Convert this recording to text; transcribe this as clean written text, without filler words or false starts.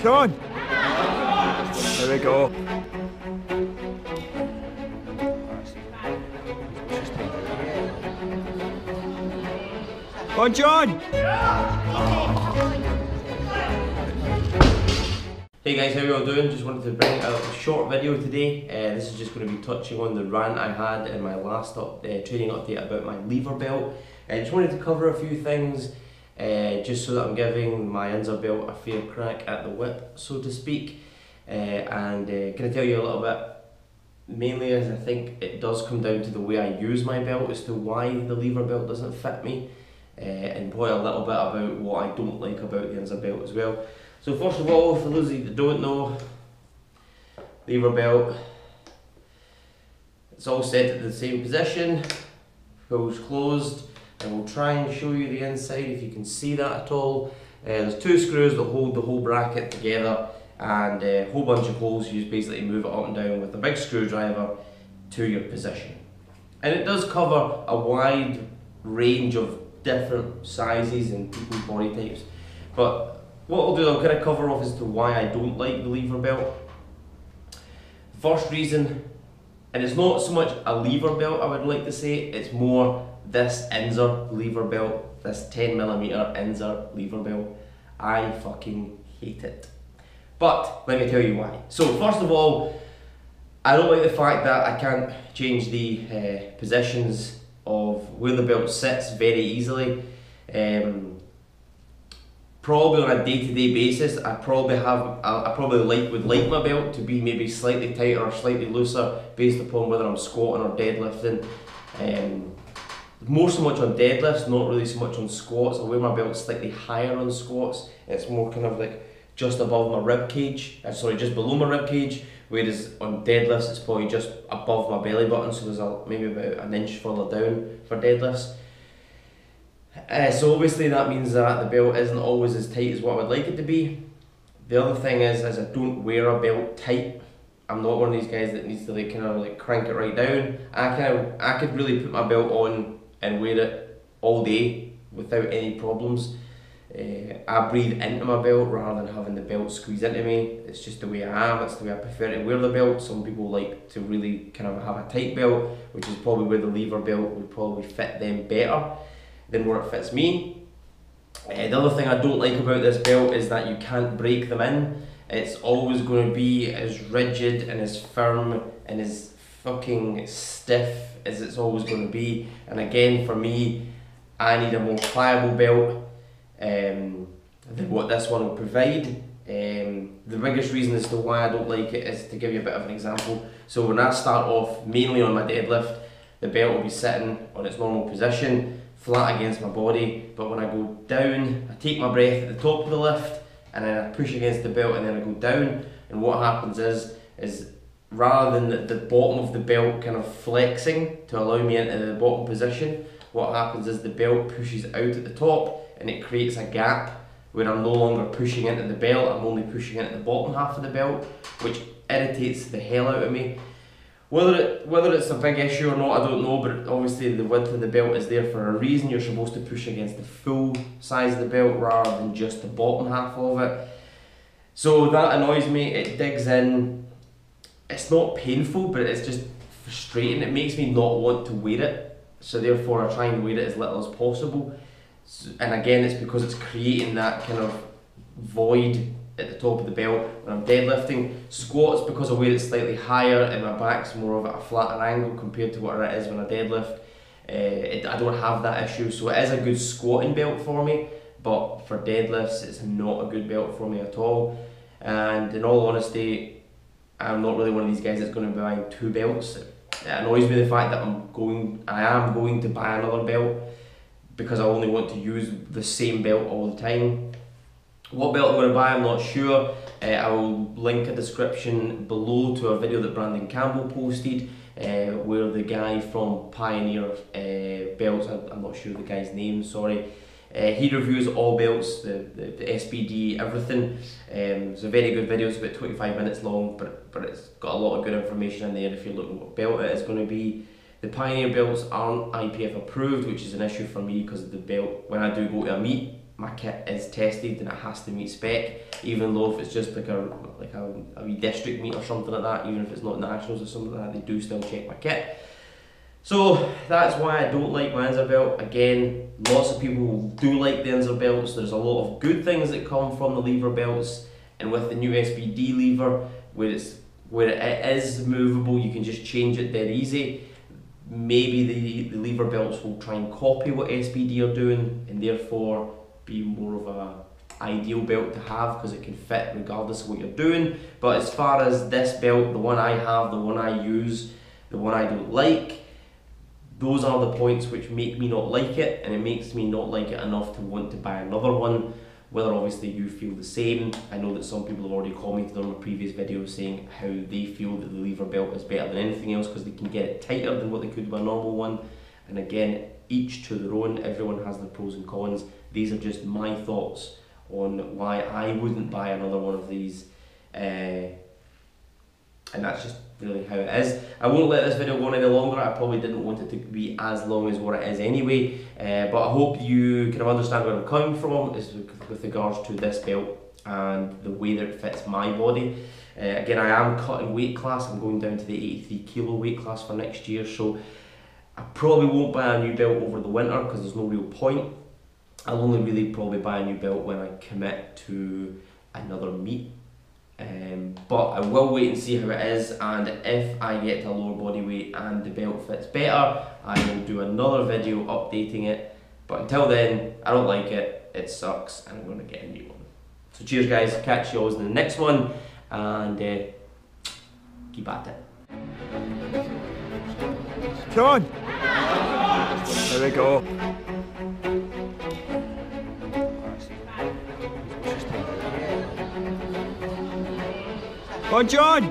Come on. There we go. Come on, John. Hey guys, how are you all doing? Just wanted to bring out a short video today. This is just going to be touching on the rant I had in my last training update about my lever belt. I just wanted to cover a few things just so that I'm giving my Inzer belt a fair crack at the whip, so to speak. And can I tell you a little bit, mainly as I think it does come down to the way I use my belt as to why the lever belt doesn't fit me, and probably a little bit about what I don't like about the Inzer belt as well. So first of all, for those of you that don't know, lever belt, it's all set at the same position, pulls closed, and we'll try and show you the inside if you can see that at all. There's two screws that hold the whole bracket together, and a whole bunch of holes. You just basically move it up and down with a big screwdriver to your position. And it does cover a wide range of different sizes and people's body types. But what I'll do, I'll kind of cover off as to why I don't like the lever belt. First reason, and it's not so much a lever belt I would like to say, it's more this Inzer lever belt, this 10mm Inzer lever belt. I fucking hate it. But let me tell you why. So first of all, I don't like the fact that I can't change the positions of where the belt sits very easily. Probably on a day-to-day basis, I probably would like my belt to be maybe slightly tighter or slightly looser based upon whether I'm squatting or deadlifting. More so much on deadlifts, not really so much on squats. I wear my belt slightly higher on squats. It's more kind of like just above my rib cage, just below my rib cage, whereas on deadlifts it's probably just above my belly button, so there's maybe about an inch further down for deadlifts. So obviously that means that the belt isn't always as tight as what I would like it to be. The other thing is I don't wear a belt tight. I'm not one of these guys that needs to kind of crank it right down. I could really put my belt on and wear it all day without any problems. I breathe into my belt rather than having the belt squeeze into me. It's just the way I am, it's the way I prefer to wear the belt. Some people like to really kind of have a tight belt, which is probably where the lever belt would probably fit them better than where it fits me. The other thing I don't like about this belt is that you can't break them in. It's always going to be as rigid and as firm and as fucking stiff as it's always going to be. And again, for me, I need a more pliable belt than what this one will provide. The biggest reason as to why I don't like it is to give you a bit of an example. So when I start off mainly on my deadlift, the belt will be sitting on its normal position, flat against my body, but when I go down, I take my breath at the top of the lift and then I push against the belt and then I go down, and what happens is rather than the bottom of the belt kind of flexing to allow me into the bottom position, what happens is the belt pushes out at the top and it creates a gap where I'm no longer pushing into the belt, I'm only pushing into the bottom half of the belt, which irritates the hell out of me. Whether it's a big issue or not, I don't know, but obviously the width of the belt is there for a reason. You're supposed to push against the full size of the belt rather than just the bottom half of it. So that annoys me, it digs in. It's not painful, but it's just frustrating. It makes me not want to wear it, so therefore I try and wear it as little as possible. And again, it's because it's creating that kind of void at the top of the belt when I'm deadlifting. Squats, because I wear it slightly higher and my back's more of at a flatter angle compared to what it is when I deadlift, I don't have that issue. So it is a good squatting belt for me, but for deadlifts it's not a good belt for me at all. And in all honesty, I'm not really one of these guys that's going to be buying two belts. It annoys me the fact that I am going to buy another belt because I only want to use the same belt all the time. What belt I'm going to buy, I'm not sure. I will link a description below to a video that Brandon Campbell posted where the guy from Pioneer Belts, I'm not sure the guy's name, sorry, he reviews all belts, the SBD, everything. It's a very good video, it's about 25 minutes long, but it's got a lot of good information in there if you're looking what belt it is going to be. The Pioneer belts aren't IPF approved, which is an issue for me because the belt, when I do go to a meet, my kit is tested and it has to meet spec, even though if it's just like a wee district meet or something like that, even if it's not nationals or something like that, they do still check my kit. So that's why I don't like my Inzer belt. Again, lots of people do like the Inzer belts. There's a lot of good things that come from the lever belts, and with the new SBD lever, where it is movable, you can just change it dead easy. Maybe the lever belts will try and copy what SBD are doing, and therefore be more of a ideal belt to have because it can fit regardless of what you're doing. But as far as this belt, the one I have, the one I use, the one I don't like, those are the points which make me not like it, and it makes me not like it enough to want to buy another one. Whether obviously you feel the same. I know that some people have already commented on my previous video saying how they feel that the lever belt is better than anything else because they can get it tighter than what they could with a normal one. And again, each to their own, everyone has their pros and cons. These are just my thoughts on why I wouldn't buy another one of these. And that's just really how it is. I won't let this video go on any longer. I probably didn't want it to be as long as what it is anyway, but I hope you kind of understand where I'm coming from is with regards to this belt and the way that it fits my body. Again, I am cutting weight class. I'm going down to the 83 kilo weight class for next year, so I probably won't buy a new belt over the winter because there's no real point. I'll only really probably buy a new belt when I commit to another meet. But I will wait and see how it is, and if I get to a lower body weight and the belt fits better, I will do another video updating it. But until then, I don't like it, it sucks, and I'm going to get a new one. So cheers guys, catch you all in the next one, and keep at it. Come on. There we go. Come on, John!